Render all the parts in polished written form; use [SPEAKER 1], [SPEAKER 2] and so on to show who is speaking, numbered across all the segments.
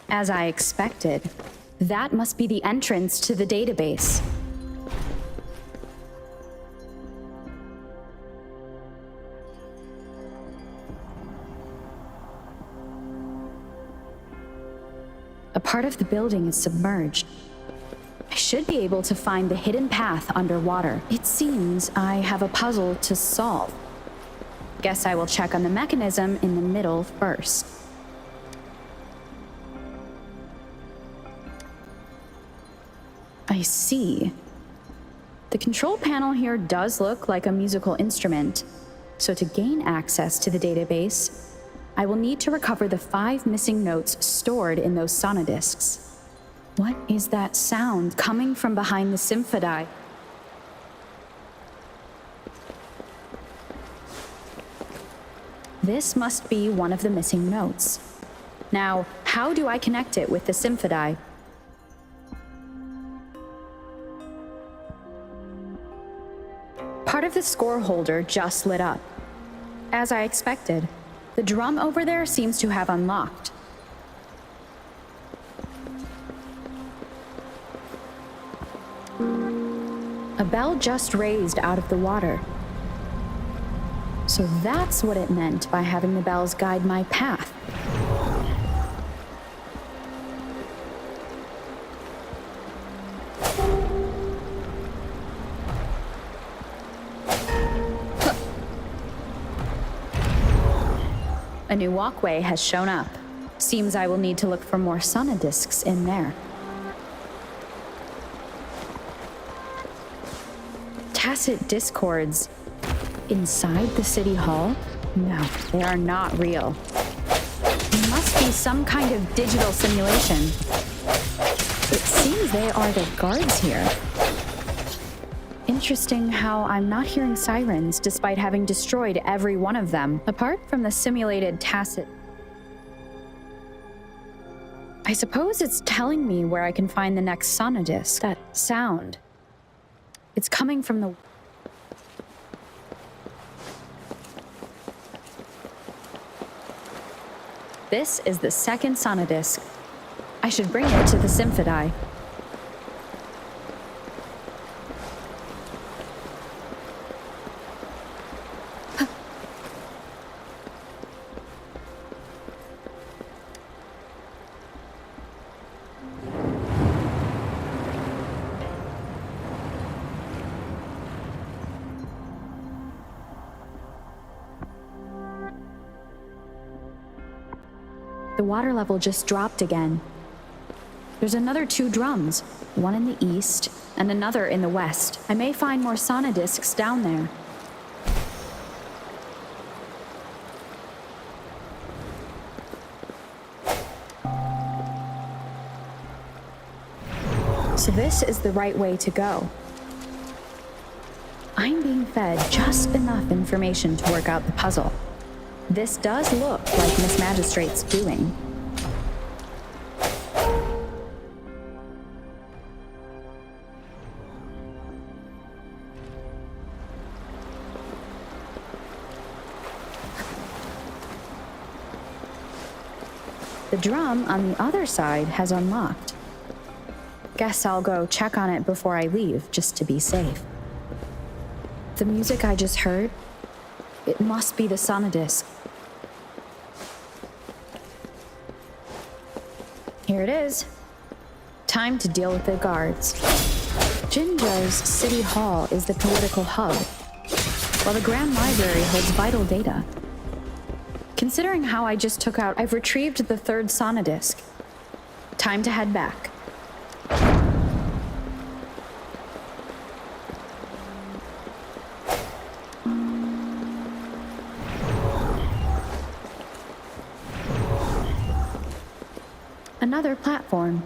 [SPEAKER 1] As I expected, that must be the entrance to the database. A part of the building is submerged. I should be able to find the hidden path underwater. It seems I have a puzzle to solve. Guess I will check on the mechanism in the middle first. I see. The control panel here does look like a musical instrument, so to gain access to the database, I will need to recover the 5 missing notes stored in those sonodiscs. What is that sound coming from behind the symphodi? This must be one of the missing notes. Now, how do I connect it with the symphodi? Part of the score holder just lit up. As I expected, the drum over there seems to have unlocked. A bell just raised out of the water. So that's what it meant by having the bells guide my path. A new walkway has shown up. Seems I will need to look for more sonodiscs in there. Tacit discords inside the city hall? No, they are not real. It must be some kind of digital simulation. It seems they are the guards here. Interesting how I'm not hearing sirens despite having destroyed every one of them, apart from the simulated tacit. I suppose it's telling me where I can find the next sonodisc. That sound. It's coming from the... This is the second sonodisc. I should bring it to the symphodi. The water level just dropped again. There's another 2 drums, one in the east and another in the west. I may find more sonodiscs down there. So this is the right way to go. I'm being fed just enough information to work out the puzzle. This does look like Miss Magistrate's doing. The drum on the other side has unlocked. Guess I'll go check on it before I leave, just to be safe. The music I just heard, it must be the sonodisc. Here it is. Time to deal with the guards. Jinzhou's City Hall is the political hub, while the Grand Library holds vital data. Considering how I just took out, I've retrieved the 3rd sonodisc. Time to head back. Another platform.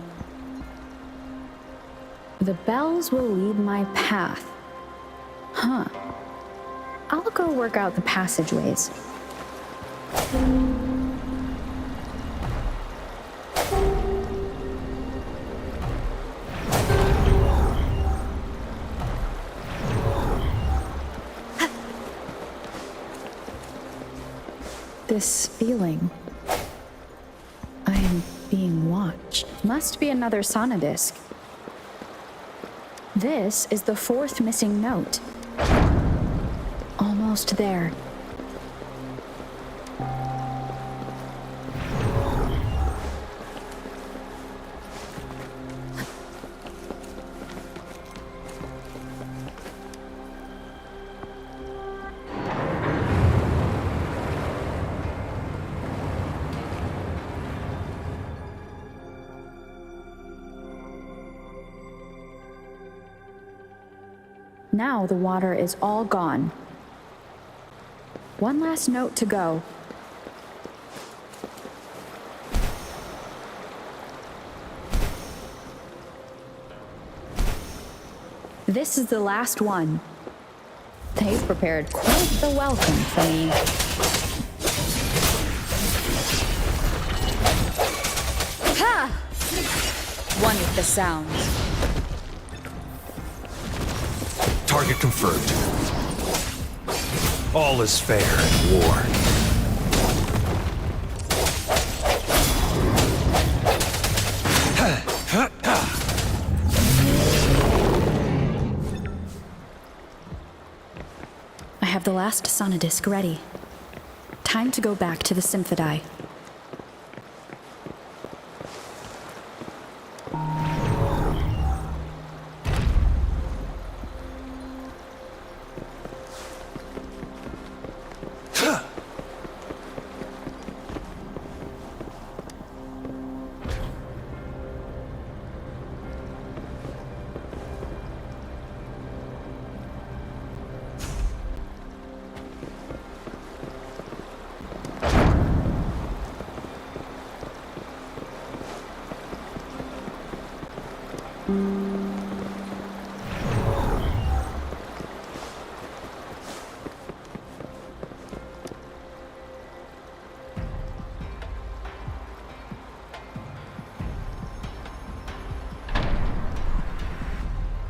[SPEAKER 1] The bells will lead my path. Huh. I'll go work out the passageways. This feeling. I Being watched. Must be another sonodisc. This is the fourth missing note. Almost there. Now the water is all gone. One last note to go. This is the last one. They've prepared quite the welcome for me. Ha! One with the sounds.
[SPEAKER 2] Target confirmed. All is fair in war.
[SPEAKER 1] I have the last sonodisc ready. Time to go back to the Symphodi.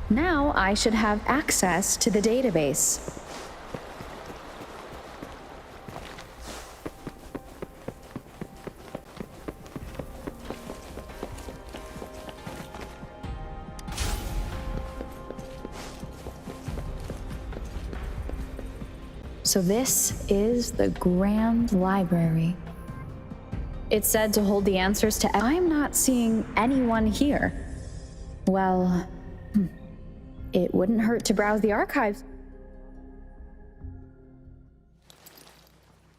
[SPEAKER 1] Now I should have access to the database. So this is the Grand Library. It's said to hold the answers to... I'm not seeing anyone here. Well... It wouldn't hurt to browse the archives.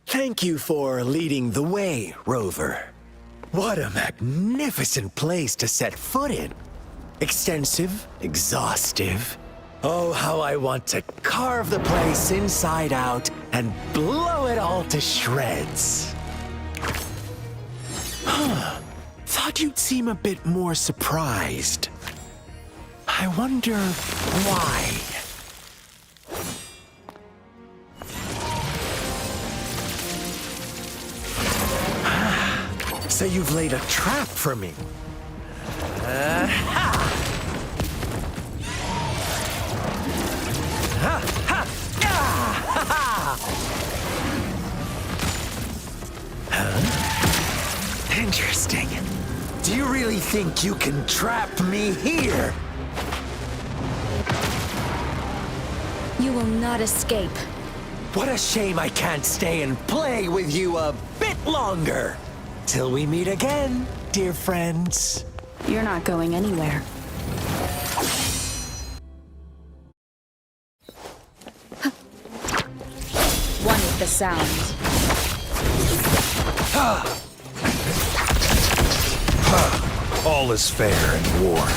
[SPEAKER 3] Thank you for leading the way, Rover. What a magnificent place to set foot in. Extensive, exhaustive. Oh, how I want to carve the place inside out and blow it all to shreds. Thought you'd seem a bit more surprised. I wonder why. So you've laid a trap for me. Interesting. Do you really think you can trap me here?
[SPEAKER 1] You will not escape.
[SPEAKER 3] What a shame I can't stay and play with you a bit longer. Till we meet again, dear friends.
[SPEAKER 1] You're not going anywhere. One with the sounds.
[SPEAKER 2] All is fair in war.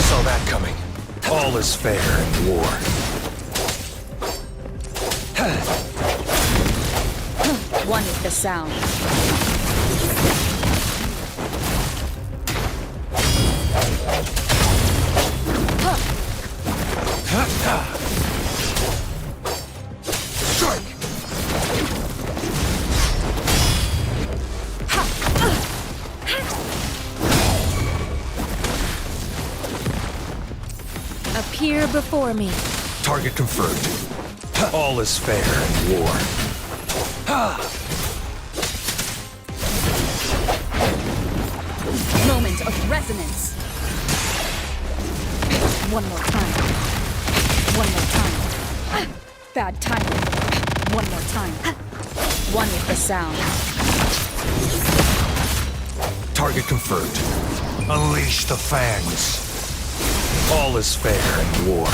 [SPEAKER 3] Saw that coming.
[SPEAKER 2] All is fair in war.
[SPEAKER 1] One with the sound.
[SPEAKER 3] Strike!
[SPEAKER 4] Appear before me.
[SPEAKER 2] Target confirmed. All is fair in war.
[SPEAKER 1] Moment of resonance. One more time. One more time. Bad timing. One more time. One with the sound.
[SPEAKER 2] Target confirmed. Unleash the fangs. All is fair in war.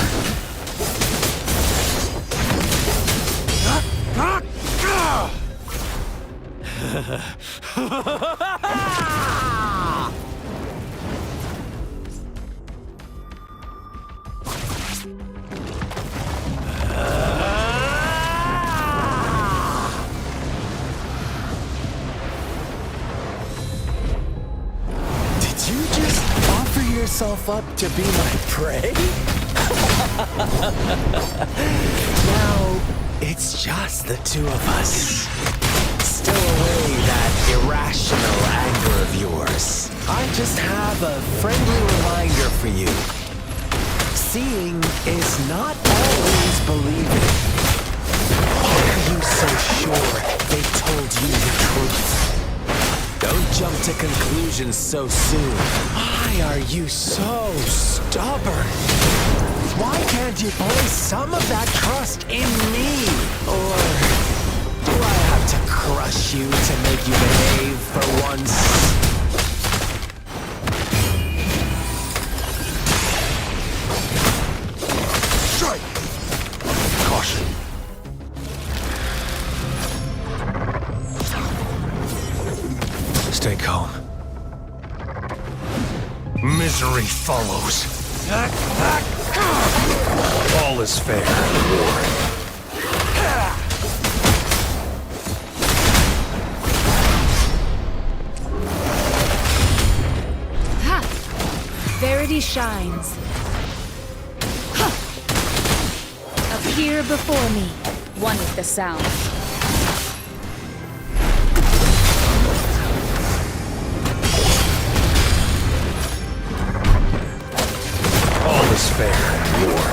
[SPEAKER 3] Did you just offer yourself up to be my prey? Now, it's just the two of us. Stow away that irrational anger of yours. I just have a friendly reminder for you. Seeing is not always believing. Why are you so sure they told you the truth? Don't jump to conclusions so soon. Why are you so stubborn? Why can't you place some of that trust in me? Or do I have to crush you to make you behave for once?
[SPEAKER 2] Strike! Caution. Stay calm. Misery follows. All is fair in war.
[SPEAKER 4] Ha! Verity shines. Ha! Appear before me.
[SPEAKER 1] One with the sound.
[SPEAKER 2] All is fair in war.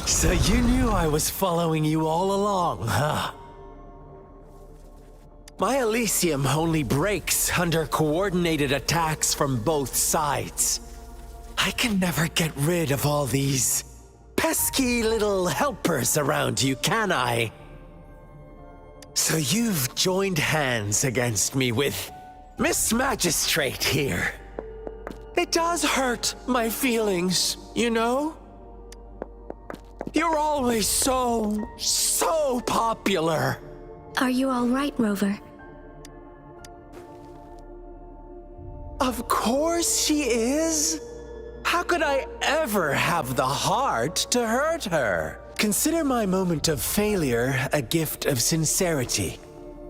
[SPEAKER 3] So you knew I was following you all along, huh? My Elysium only breaks under coordinated attacks from both sides. I can never get rid of all these pesky little helpers around you, can I? So you've joined hands against me with Miss Magistrate here. It does hurt my feelings, you know? You're always so popular.
[SPEAKER 5] Are you all right, Rover?
[SPEAKER 3] Of course she is. How could I ever have the heart to hurt her? Consider my moment of failure a gift of sincerity,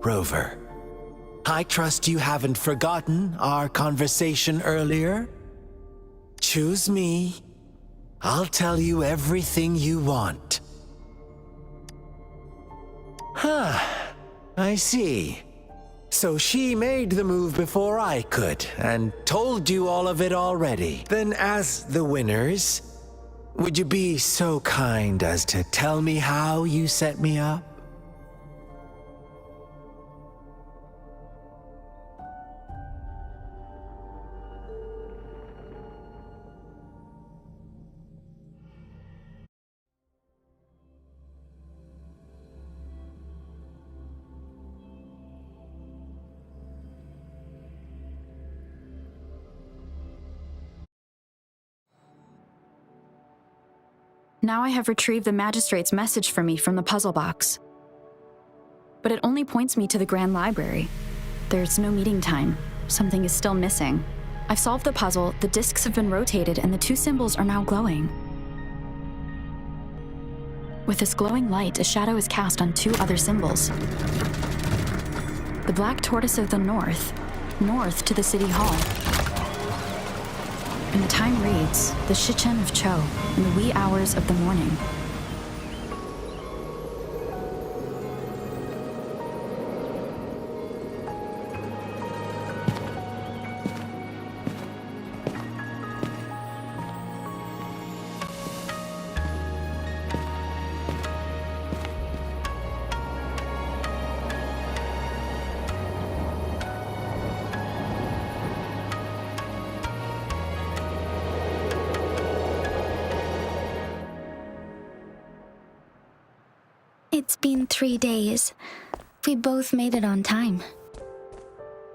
[SPEAKER 3] Rover. I trust you haven't forgotten our conversation earlier. Choose me. I'll tell you everything you want. Huh. I see. So she made the move before I could, and told you all of it already. Then as the winners, would you be so kind as to tell me how you set me up?
[SPEAKER 1] Now I have retrieved the magistrate's message for me from the puzzle box. But it only points me to the Grand Library. There's no meeting time. Something is still missing. I've solved the puzzle, the discs have been rotated, and the two symbols are now glowing. With this glowing light, a shadow is cast on two other symbols. The black tortoise of the north to the city hall. And the time reads, the Shichen of Cho, in the wee hours of the morning.
[SPEAKER 5] It's been 3 days. We both made it on time.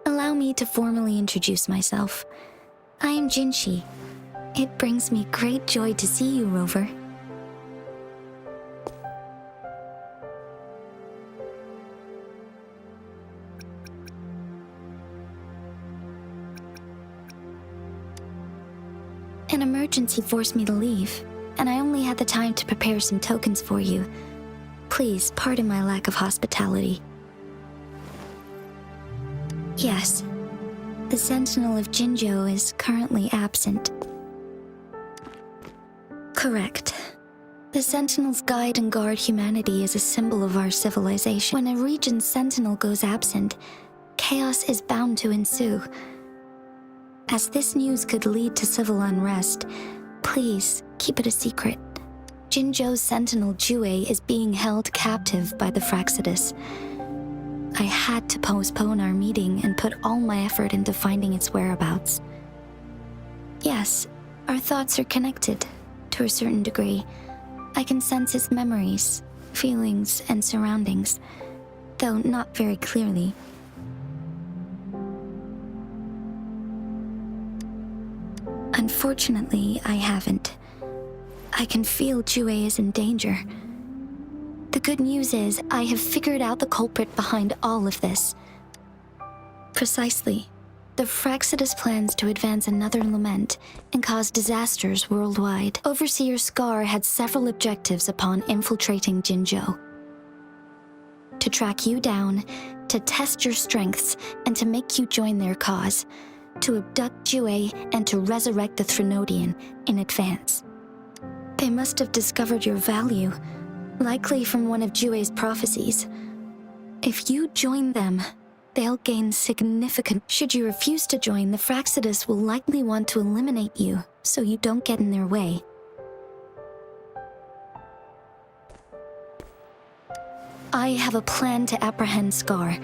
[SPEAKER 5] Allow me to formally introduce myself. I am Jinshi. It brings me great joy to see you, Rover. An emergency forced me to leave, and I only had the time to prepare some tokens for you. Please pardon my lack of hospitality. Yes, the Sentinel of Jinzhou is currently absent. Correct. The Sentinels guide and guard humanity as a symbol of our civilization. When a region's Sentinel goes absent, chaos is bound to ensue. As this news could lead to civil unrest, please keep it a secret. Jinzhou's Sentinel Jue is being held captive by the Fraxidus. I had to postpone our meeting and put all my effort into finding its whereabouts. Yes, our thoughts are connected, to a certain degree. I can sense its memories, feelings, and surroundings, though not very clearly. Unfortunately, I haven't. I can feel Jue is in danger. The good news is, I have figured out the culprit behind all of this. Precisely. The Fraxidus plans to advance another lament and cause disasters worldwide. Overseer Scar had several objectives upon infiltrating Jinzhou. To track you down, to test your strengths, and to make you join their cause. To abduct Jue and to resurrect the Threnodian in advance. They must have discovered your value, likely from one of Jue's prophecies. If you join them, they'll gain significant... Should you refuse to join, the Fraxidus will likely want to eliminate you, so you don't get in their way. I have a plan to apprehend Scar.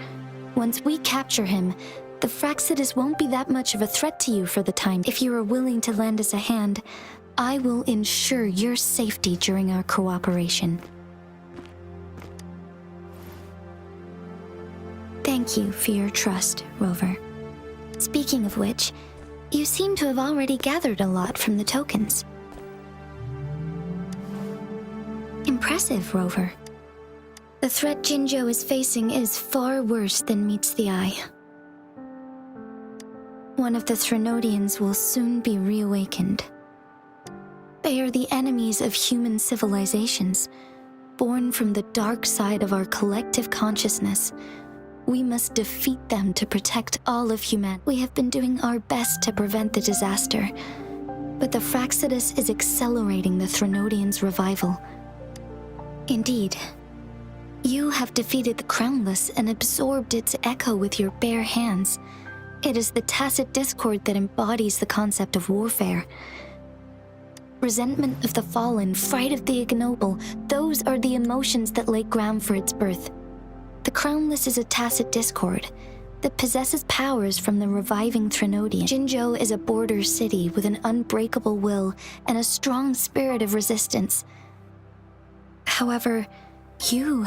[SPEAKER 5] Once we capture him, the Fraxidus won't be that much of a threat to you for the time. If you are willing to lend us a hand, I will ensure your safety during our cooperation. Thank you for your trust, Rover. Speaking of which, you seem to have already gathered a lot from the tokens. Impressive, Rover. The threat Jinzhou is facing is far worse than meets the eye. One of the Threnodians will soon be reawakened. They are the enemies of human civilizations, born from the dark side of our collective consciousness. We must defeat them to protect all of humanity. We have been doing our best to prevent the disaster, but the Fraxidus is accelerating the Threnodian's revival. Indeed, you have defeated the Crownless and absorbed its echo with your bare hands. It is the tacit discord that embodies the concept of warfare. Resentment of the fallen, fright of the ignoble, those are the emotions that lay ground for its birth. The Crownless is a tacit discord that possesses powers from the reviving Threnodian. Jinzhou is a border city with an unbreakable will and a strong spirit of resistance. However, you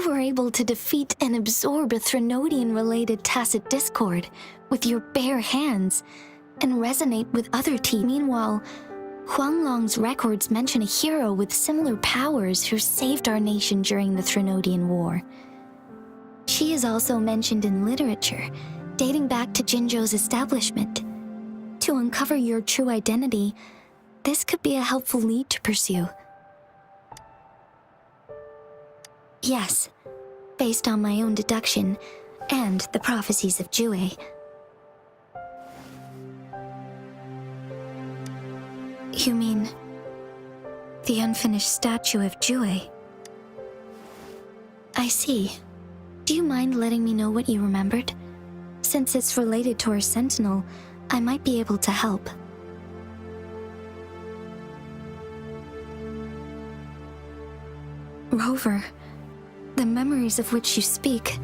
[SPEAKER 5] were able to defeat and absorb a Threnodian-related tacit discord with your bare hands and resonate with other teams. Meanwhile, Huanglong's records mention a hero with similar powers who saved our nation during the Threnodian War. She is also mentioned in literature, dating back to Jinzhou's establishment. To uncover your true identity, this could be a helpful lead to pursue. Yes, based on my own deduction and the prophecies of Jue. You mean the unfinished statue of Jue? I see. Do you mind letting me know what you remembered? Since it's related to our sentinel, I might be able to help. Rover, the memories of which you speak.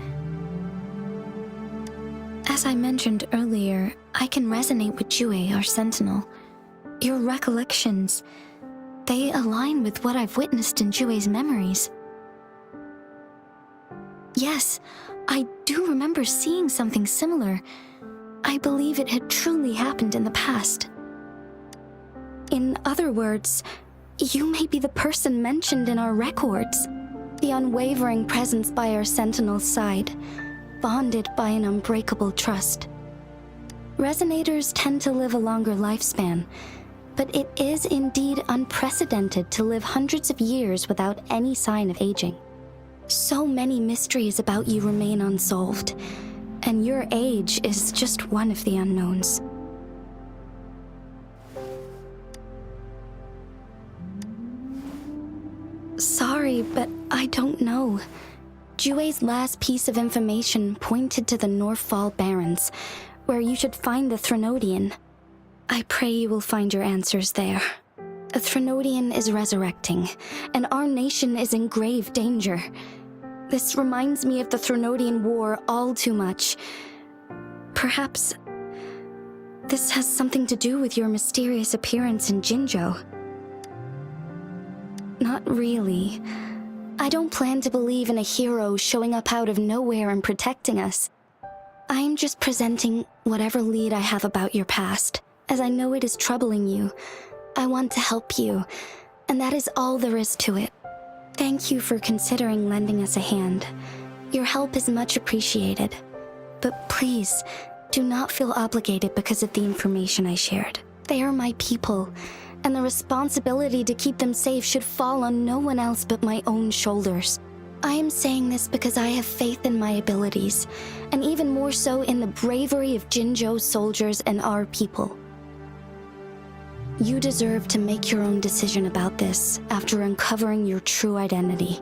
[SPEAKER 5] As I mentioned earlier, I can resonate with Jue, our sentinel. Your recollections, they align with what I've witnessed in Jue's memories. Yes, I do remember seeing something similar. I believe it had truly happened in the past. In other words, you may be the person mentioned in our records. The unwavering presence by our sentinel's side, bonded by an unbreakable trust. Resonators tend to live a longer lifespan, but it is indeed unprecedented to live hundreds of years without any sign of aging. So many mysteries about you remain unsolved, and your age is just one of the unknowns. Sorry, but I don't know. Jue's last piece of information pointed to the Northfall Barrens, where you should find the Threnodian. I pray you will find your answers there. A Threnodian is resurrecting, and our nation is in grave danger. This reminds me of the Threnodian War all too much. Perhaps this has something to do with your mysterious appearance in Jinzhou. Not really. I don't plan to believe in a hero showing up out of nowhere and protecting us. I am just presenting whatever lead I have about your past, as I know it is troubling you. I want to help you, and that is all there is to it. Thank you for considering lending us a hand. Your help is much appreciated. But please, do not feel obligated because of the information I shared. They are my people, and the responsibility to keep them safe should fall on no one else but my own shoulders. I am saying this because I have faith in my abilities, and even more so in the bravery of Jinzhou's soldiers and our people. You deserve to make your own decision about this after uncovering your true identity.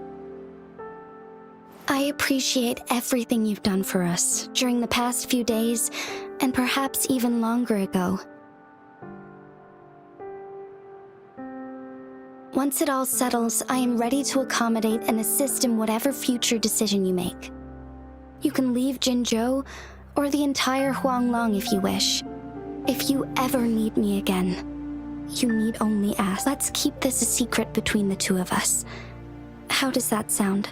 [SPEAKER 5] I appreciate everything you've done for us during the past few days, and perhaps even longer ago. Once it all settles, I am ready to accommodate and assist in whatever future decision you make. You can leave Jinzhou, or the entire Huanglong if you wish. If you ever need me again, you need only ask. Let's keep this a secret between the two of us. How does that sound?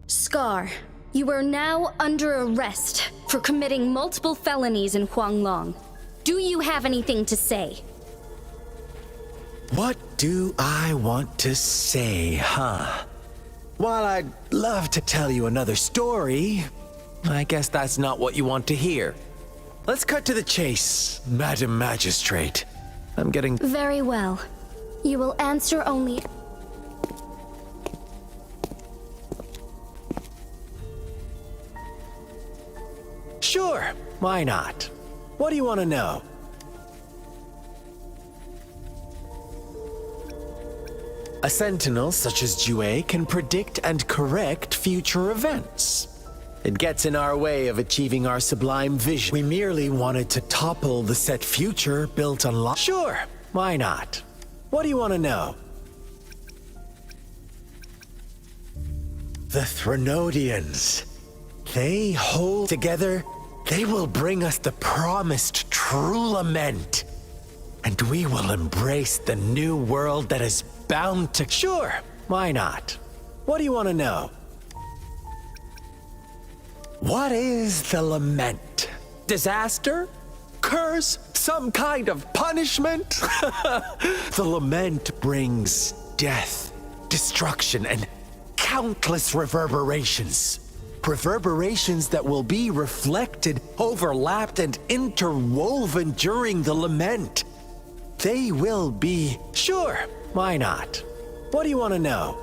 [SPEAKER 5] Scar, you are now under arrest for committing multiple felonies in Huanglong. Do you have anything to say?
[SPEAKER 3] What do I want to say, huh? While I'd love to tell you another story, I guess that's not what you want to hear. Let's cut to the chase, Madam Magistrate. I'm getting...
[SPEAKER 5] Very well. You will answer only...
[SPEAKER 3] Sure, why not? What do you want to know? A sentinel such as Jue can predict and correct future events. It gets in our way of achieving our sublime vision. We merely wanted to topple the set future built on Sure, why not? What do you want to know? The Threnodians. They hold together. They will bring us the promised true lament. And we will embrace the new world that is bound to... Sure, why not? What do you want to know? What is the lament? Disaster? Curse? Some kind of punishment? The lament brings death, destruction, and countless reverberations. reverberations that will be reflected, overlapped, and interwoven during the lament. They will be... Sure, why not? What do you want to know?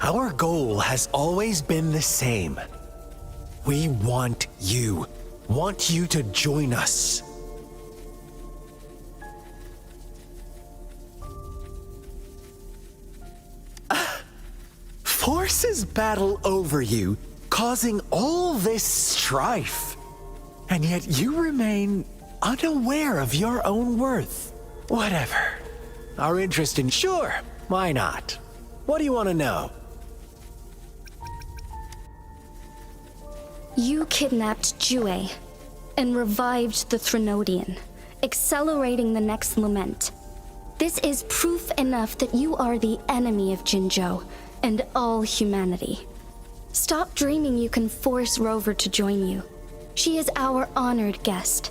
[SPEAKER 3] Our goal has always been the same. We want you to join us. Forces battle over you, causing all this strife. And yet you remain unaware of your own worth. Whatever. Our interest in... Sure, why not? What do you want to know?
[SPEAKER 5] You kidnapped Jue and revived the Threnodian, accelerating the next lament. This is proof enough that you are the enemy of Jinzhou and all humanity. Stop dreaming you can force Rover to join you. She is our honored guest,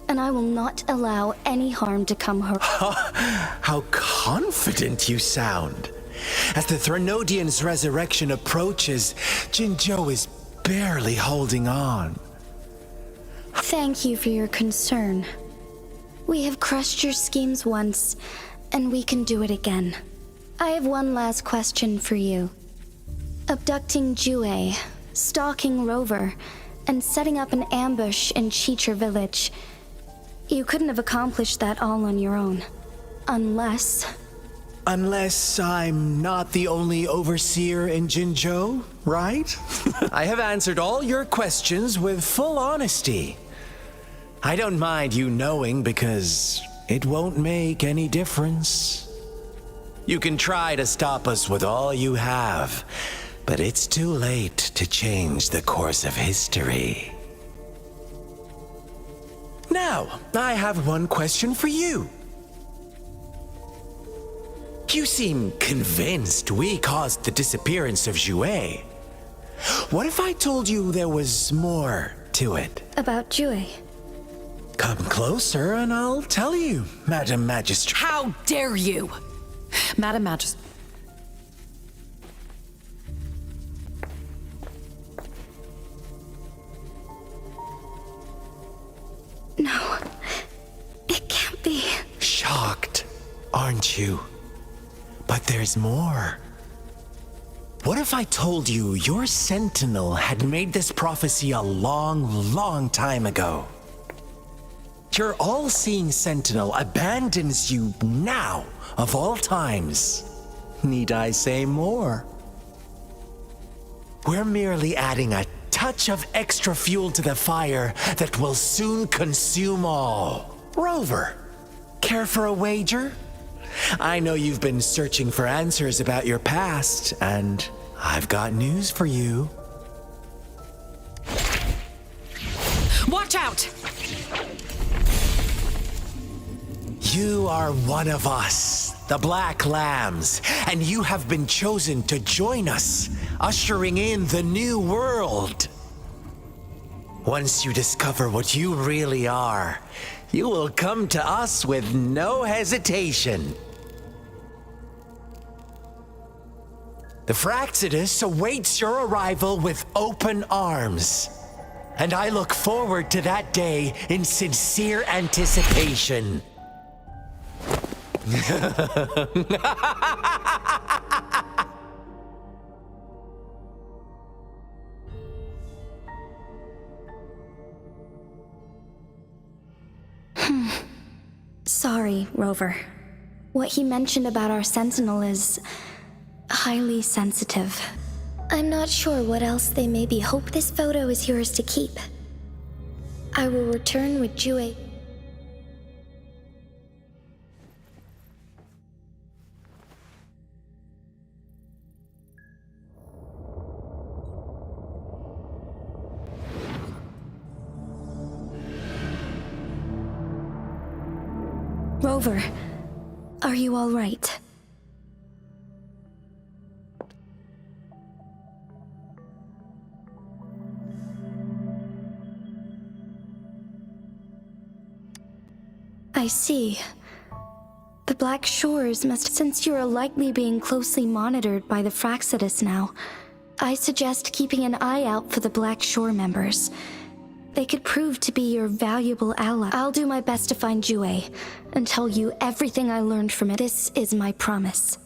[SPEAKER 5] and I will not allow any harm to come her.
[SPEAKER 3] How confident you sound. As the Threnodian's resurrection approaches, Jinzhou is barely holding on.
[SPEAKER 5] Thank you for your concern. We have crushed your schemes once, and we can do it again. I have one last question for you. Abducting Jue, stalking Rover, and setting up an ambush in Cheecher village. You couldn't have accomplished that all on your own. Unless I'm not the only overseer in Jinzhou, right? I have answered all your questions with full honesty. I don't mind you knowing because it won't make any difference. You can try to stop us with all you have, but it's too late to change the course of history. Now, I have one question for you. You seem convinced we caused the disappearance of Jue. What if I told you there was more to it? About Jue.
[SPEAKER 3] Come closer and I'll tell you, Madam Magistrate.
[SPEAKER 6] How dare you! Madam Magistrate.
[SPEAKER 5] No, it can't be.
[SPEAKER 3] Shocked, aren't you? But there's more. What if I told you your sentinel had made this prophecy a long, long time ago? Your all-seeing sentinel abandons you now, of all times. Need I say more? We're merely adding a touch of extra fuel to the fire that will soon consume all. Rover, care for a wager? I know you've been searching for answers about your past, and I've got news for you.
[SPEAKER 6] Watch out!
[SPEAKER 3] You are one of us, the Black Lambs, and you have been chosen to join us, ushering in the new world. Once you discover what you really are, you will come to us with no hesitation. The Fraxidus awaits your arrival with open arms, and I look forward to that day in sincere anticipation.
[SPEAKER 5] Sorry, Rover. What he mentioned about our sentinel is highly sensitive. I'm not sure what else they may be. Hope this photo is yours to keep. I will return with Jue. Rover, are you all right? I see. The Black Shores must, since you are likely being closely monitored by the Fraxidus now, I suggest keeping an eye out for the Black Shore members. They could prove to be your valuable ally. I'll do my best to find Jue and tell you everything I learned from it. This is my promise.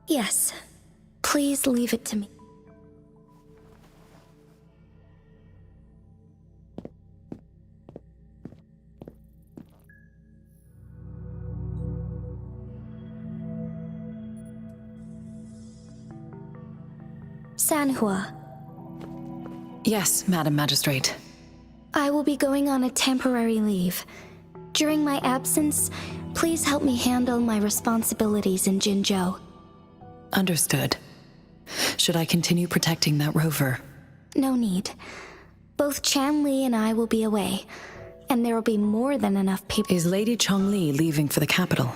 [SPEAKER 5] Yes, please leave it to me. Sanhua.
[SPEAKER 6] Yes, Madam Magistrate.
[SPEAKER 5] I will be going on a temporary leave. During my absence, please help me handle my responsibilities in Jinzhou.
[SPEAKER 6] Understood. Should I continue protecting that rover?
[SPEAKER 5] No need. Both Chanli and I will be away, and there will be more than enough people.
[SPEAKER 6] Is Lady Chongli leaving for the capital?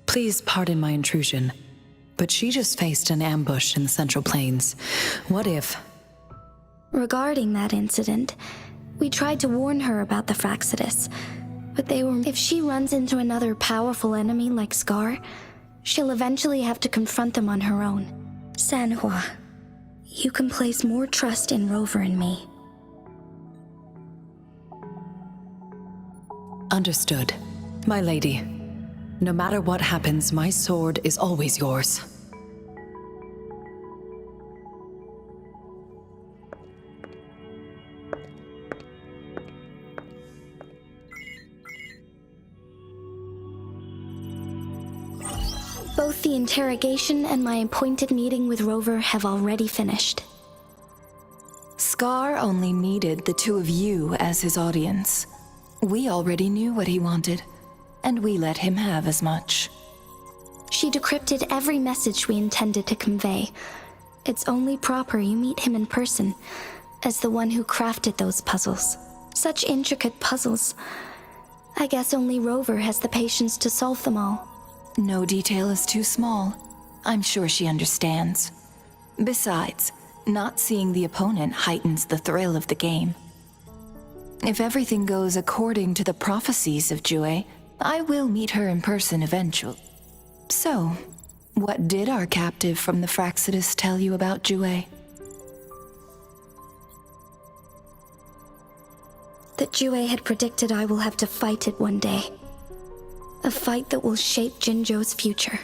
[SPEAKER 6] Please pardon my intrusion, but she just faced an ambush in the Central Plains. What if...
[SPEAKER 5] Regarding that incident, we tried to warn her about the Fraxidus, but they were... If she runs into another powerful enemy like Scar, she'll eventually have to confront them on her own. Sanhua, you can place more trust in Rover and me.
[SPEAKER 6] Understood. My lady, no matter what happens, my sword is always yours.
[SPEAKER 5] Both the interrogation and my appointed meeting with Rover have already finished.
[SPEAKER 7] Scar only needed the two of you as his audience. We already knew what he wanted, and we let him have as much.
[SPEAKER 5] She decrypted every message we intended to convey. It's only proper you meet him in person, as the one who crafted those puzzles. Such intricate puzzles. I guess only Rover has the patience to solve them all.
[SPEAKER 7] No detail is too small. I'm sure she understands. Besides, not seeing the opponent heightens the thrill of the game. If everything goes according to the prophecies of Jue, I will meet her in person eventually. So, what did our captive from the Fraxidus tell you about Jue?
[SPEAKER 5] That Jue had predicted I will have to fight it one day. A fight that will shape Jinzhou's future.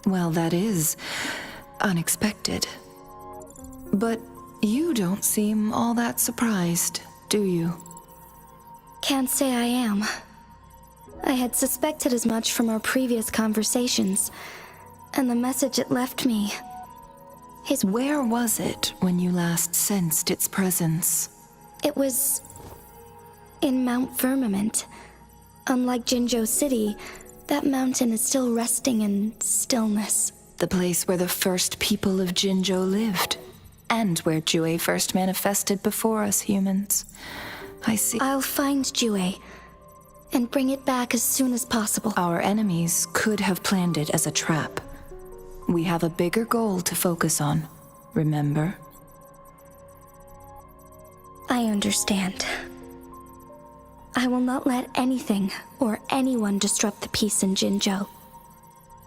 [SPEAKER 7] Well, that is unexpected. But you don't seem all that surprised, do you?
[SPEAKER 5] Can't say I am. I had suspected as much from our previous conversations, and the message it left me.
[SPEAKER 7] Where was it when you last sensed its presence?
[SPEAKER 5] It was in Mount Firmament. Unlike Jinzhou City, that mountain is still resting in stillness.
[SPEAKER 7] The place where the first people of Jinzhou lived, and where Jue first manifested before us humans. I see.
[SPEAKER 5] I'll find Jue and bring it back as soon as possible.
[SPEAKER 7] Our enemies could have planned it as a trap. We have a bigger goal to focus on, remember?
[SPEAKER 5] I understand. I will not let anything or anyone disrupt the peace in Jinzhou.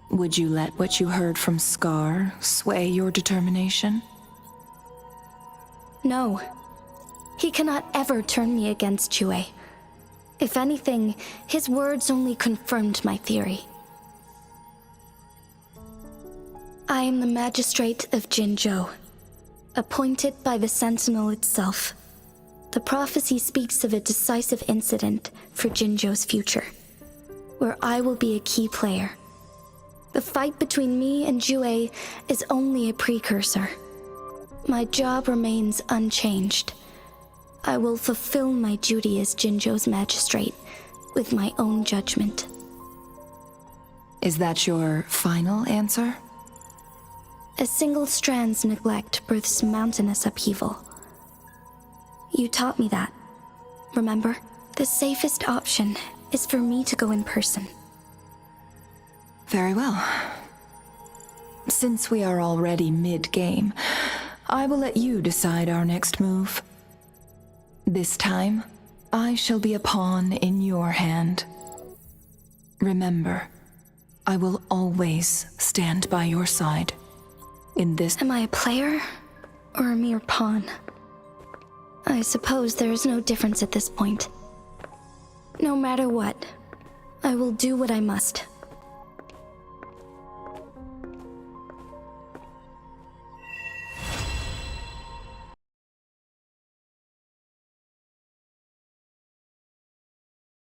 [SPEAKER 7] Would you let what you heard from Scar sway your determination?
[SPEAKER 5] No. He cannot ever turn me against Jue. If anything, his words only confirmed my theory. I am the magistrate of Jinzhou, appointed by the Sentinel itself. The prophecy speaks of a decisive incident for Jinzhou's future, where I will be a key player. The fight between me and Jue is only a precursor. My job remains unchanged. I will fulfill my duty as Jinzhou's magistrate with my own judgment.
[SPEAKER 7] Is that your final answer?
[SPEAKER 5] A single strand's neglect births mountainous upheaval. You taught me that, remember? The safest option is for me to go in person.
[SPEAKER 7] Very well. Since we are already mid-game, I will let you decide our next move. This time, I shall be a pawn in your hand. Remember, I will always stand by your side. In this...
[SPEAKER 5] Am I a player or a mere pawn? I suppose there is no difference at this point. No matter what, I will do what I must.